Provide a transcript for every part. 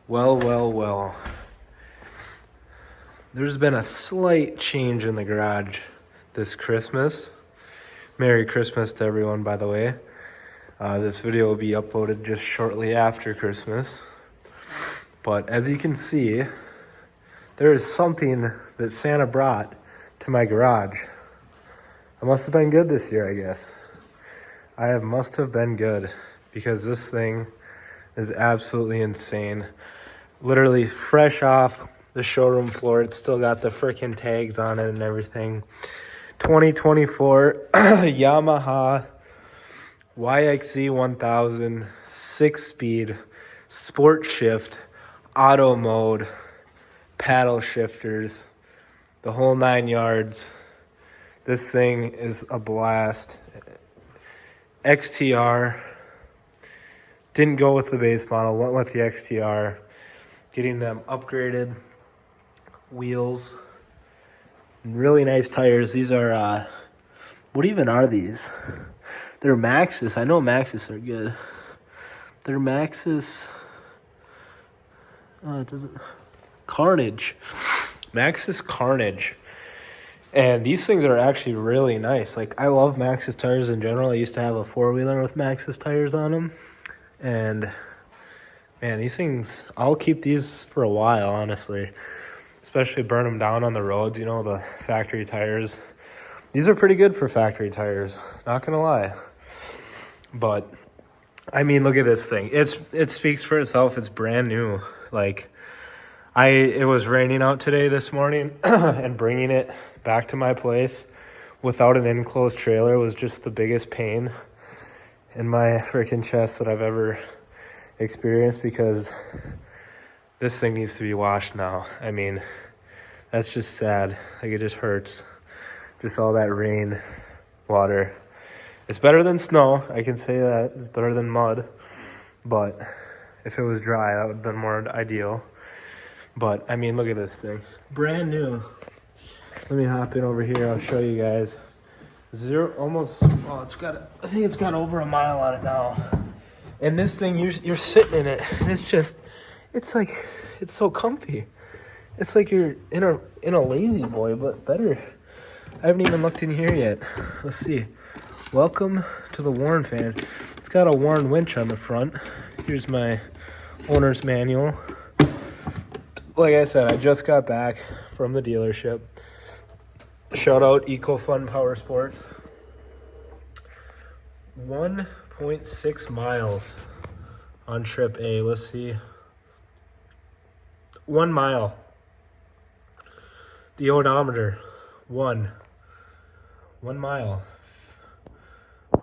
Well. There's been a slight change in the garage this Christmas. Merry Christmas to everyone, by the way. This video will be uploaded just shortly after Christmas. But as you can see, there is something that Santa brought to my garage. I must have been good this year, I guess. Must have been good because this thing is absolutely insane. Literally fresh off the showroom floor. It's still got the freaking tags on it and everything. 2024 Yamaha YXZ 1000 6-speed sport shift auto mode paddle shifters, the whole 9 yards. This thing is a blast. XTR. Didn't go with the base model, went with the XTR. Getting them upgraded wheels. Really nice tires. These are, what even are these? They're Maxxis. I know Maxxis are good. They're Maxxis. It doesn't. Carnage. Maxxis Carnage. And these things are actually really nice. Like, I love Maxxis tires in general. I used to have a 4-wheeler with Maxxis tires on them. And, man, these things, I'll keep these for a while, honestly. Especially burn them down on the roads, you know, the factory tires. These are pretty good for factory tires, not gonna lie. But, I mean, look at this thing. It speaks for itself. It's brand new. Like, it was raining out today this morning, and bringing it back to my place without an enclosed trailer was just the biggest pain in my freaking chest that I've ever experienced, because this thing needs to be washed now. I mean, that's just sad. Like, it just hurts. Just all that rain, water. It's better than snow, I can say that. It's better than mud. But if it was dry, that would have been more ideal. But, I mean, look at this thing. Brand new. Let me hop in over here. I'll show you guys. I think it's got over a mile on it now. And this thing, you're sitting in it, and it's like, it's so comfy. It's like you're in a lazy boy, but better. I haven't even looked in here yet. Let's see. Welcome to the Warn fan. It's got a Warn winch on the front. Here's my owner's manual. Like I said, I just got back from the dealership. Shout out EcoFun Power Sports. 1.6 miles on trip A. Let's see. 1 mile. The odometer. 1 mile.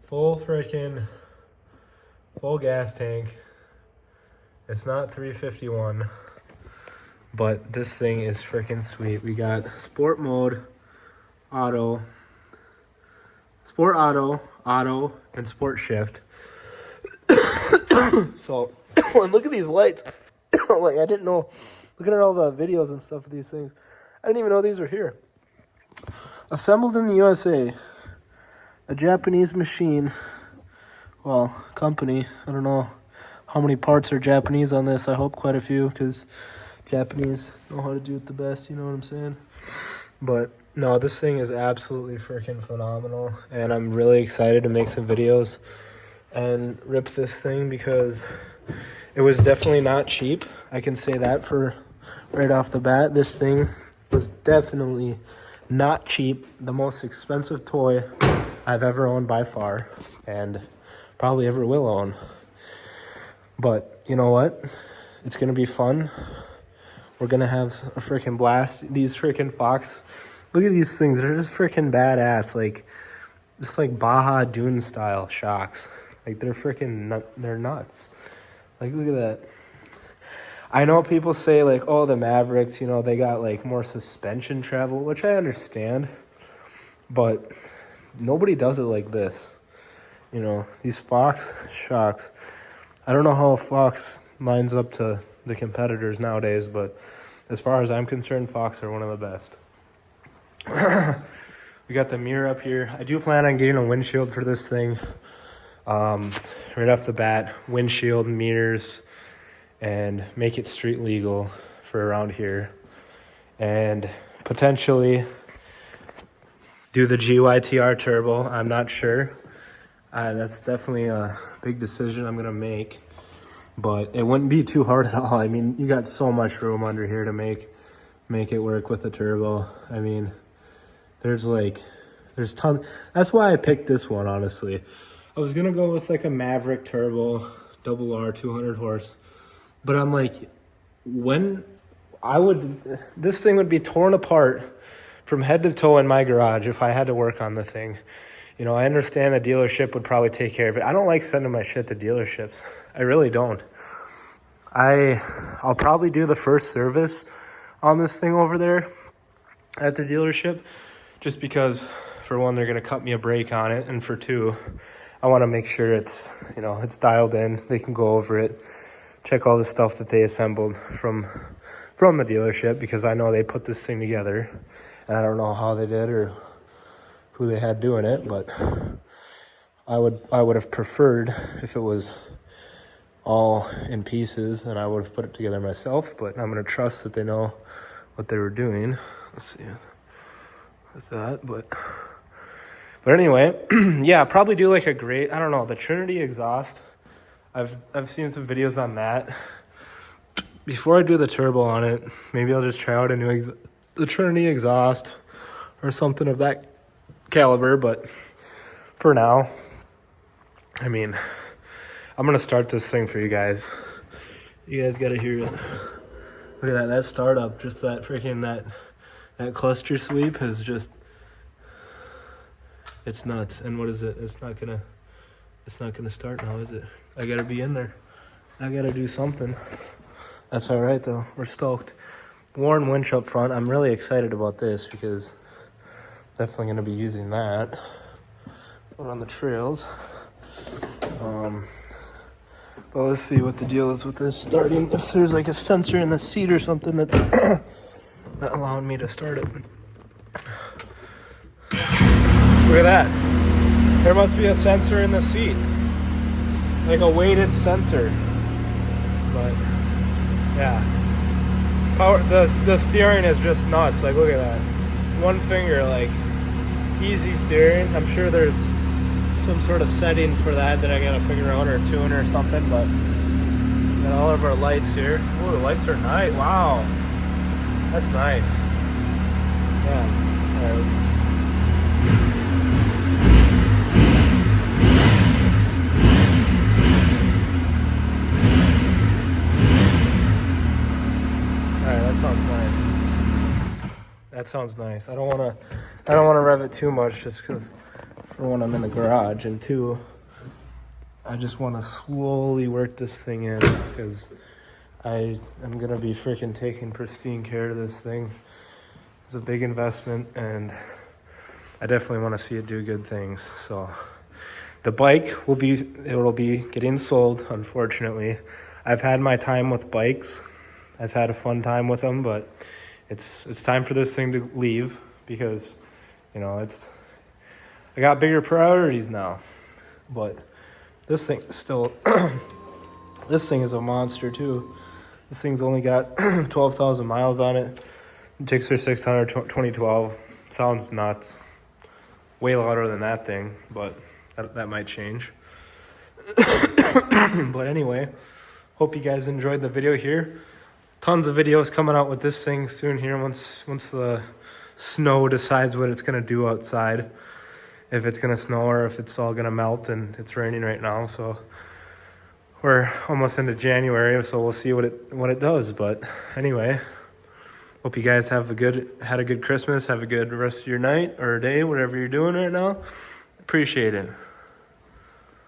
Full gas tank. It's not 351. But this thing is freaking sweet. We got sport mode, auto, sport auto, and sport shift. So, and look at these lights. Like, I didn't know. Looking at all the videos and stuff of these things, I didn't even know these were here. Assembled in the USA. A Japanese machine. Well, company. I don't know how many parts are Japanese on this. I hope quite a few, because Japanese know how to do it the best, you know what I'm saying? But no, this thing is absolutely freaking phenomenal, and I'm really excited to make some videos and rip this thing, because it was definitely not cheap. I can say that for right off the bat. This thing was definitely not cheap. The most expensive toy I've ever owned by far, and probably ever will own. But you know what? It's gonna be fun. We're gonna have a freaking blast. These freaking Fox, look at these things. They're just freaking badass. Like, just like Baja Dune style shocks. Like, they're freaking they're nuts. Like, look at that. I know people say, like, oh, the Mavericks, you know, they got like more suspension travel, which I understand, but nobody does it like this. You know, these Fox shocks. I don't know how Fox lines up to the competitors nowadays, but as far as I'm concerned, Fox are one of the best. We got the mirror up here. I do plan on getting a windshield for this thing. Right off the bat, windshield, mirrors, and make it street legal for around here, and potentially do the GYTR turbo. I'm not sure. That's definitely a big decision I'm gonna make, but it wouldn't be too hard at all. I mean, you got so much room under here to make it work with a turbo. I mean, there's tons. That's why I picked this one, honestly. I was gonna go with like a Maverick turbo, double R, 200 horse, but I'm like, this thing would be torn apart from head to toe in my garage if I had to work on the thing. You know, I understand the dealership would probably take care of it. I don't like sending my shit to dealerships. I really don't. I'll probably do the first service on this thing over there at the dealership, just because for one, they're going to cut me a break on it, and for two, I want to make sure it's, you know, it's dialed in. They can go over it, check all the stuff that they assembled from the dealership, because I know they put this thing together, and I don't know how they did or who they had doing it, but I would have preferred if it was all in pieces, and I would have put it together myself, but I'm going to trust that they know what they were doing. Let's see with that, but anyway, yeah, probably do like a great, I don't know, the Trinity exhaust. I've seen some videos on that. Before I do the turbo on it, maybe I'll just try out the Trinity exhaust or something of that caliber, but for now, I mean, I'm gonna start this thing for you guys. You guys gotta hear it. Look at that startup, just that freaking that cluster sweep is just, it's nuts. And what is it? It's not gonna start now, is it? I gotta be in there. I gotta do something. That's all right though. We're stoked. Warren winch up front. I'm really excited about this because definitely gonna be using that out on the trails. But let's see what the deal is with this starting. If there's like a sensor in the seat or something that's not allowing me to start it. Look at that. There must be a sensor in the seat. Like a weighted sensor. But yeah. The steering is just nuts. Like, look at that. One finger, like, easy steering. I'm sure there's some sort of setting for that I gotta figure out, or tune or something, but got all of our lights here. Oh, the lights are nice. Wow. That's nice. Yeah. All right. That sounds nice. That sounds nice. I don't want to rev it too much, just because for one, I'm in the garage, and two, I just want to slowly work this thing in, because I am gonna be freaking taking pristine care of this thing. It's a big investment, and I definitely want to see it do good things. So the bike will be getting sold, unfortunately. I've had my time with bikes. I've had a fun time with them, but it's time for this thing to leave, because, you know, I got bigger priorities now. But this thing is still this thing is a monster too. This thing's only got 12,000 miles on it. Gixxer 600 2012. Sounds nuts. Way louder than that thing, but that might change. But anyway, hope you guys enjoyed the video here. Tons of videos coming out with this thing soon here, once the snow decides what it's gonna do outside. If it's gonna snow or if it's all gonna melt, and it's raining right now, so we're almost into January, so we'll see what it does. But anyway, hope you guys had a good Christmas, have a good rest of your night or day, whatever you're doing right now. Appreciate it.